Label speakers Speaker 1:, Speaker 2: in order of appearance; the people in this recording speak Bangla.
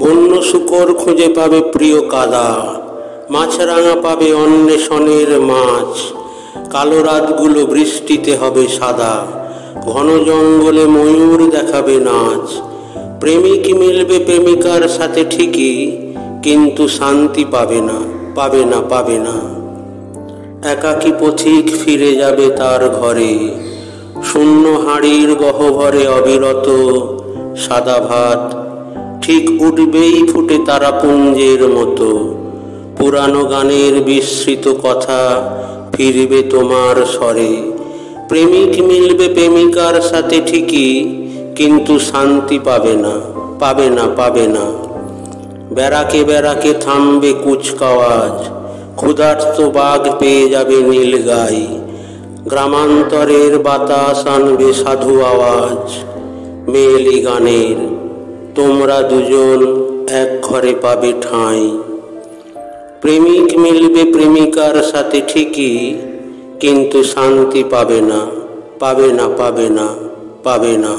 Speaker 1: বন্য শূকর খুঁজে পাবে প্রিয় কাদা, মাছরাঙা পাবে অন্বেষণের মাছ। কালো রাতগুলো বৃষ্টিতে হবে সাদা, ঘন জঙ্গলে ময়ূর দেখাবে নাচ। প্রেমিক মিলবে প্রেমিকার সাথে ঠিকই, কিন্তু শান্তি পাবে না, পাবে না, পাবে না। একাকী পথিক ফিরে যাবে তার ঘরে, শূন্য হাঁড়ির গহ্বরে অবিরত সাদা ভাত। ঠিক উঠবেই ফুটে তারাপুঞ্জের মতো, পুরানো গানের বিস্মৃত কথা ফিরবে তোমার স্বরে। প্রেমিক মিলবে প্রেমিকার সাথে ঠিকই, কিন্তু শান্তি পাবে না, পাবে না, পাবে না। ব্যারাকে ব্যারাকে থামবে কুচকাওয়াজ, ক্ষুধার্ত বাঘ পেয়ে যাবে নীলগাই। গ্রামান্তরের বাতাস আনবে সাধু আওয়াজ, মেয়েলি গানের। তোমরা দুজন এক ঘরে পাবে ঠাঁই। প্রেমিক মিলবে প্রেমিকার সাথে ঠিকই, কিন্তু শান্তি পাবে না, পাবে না, পাবে না, পাবে না।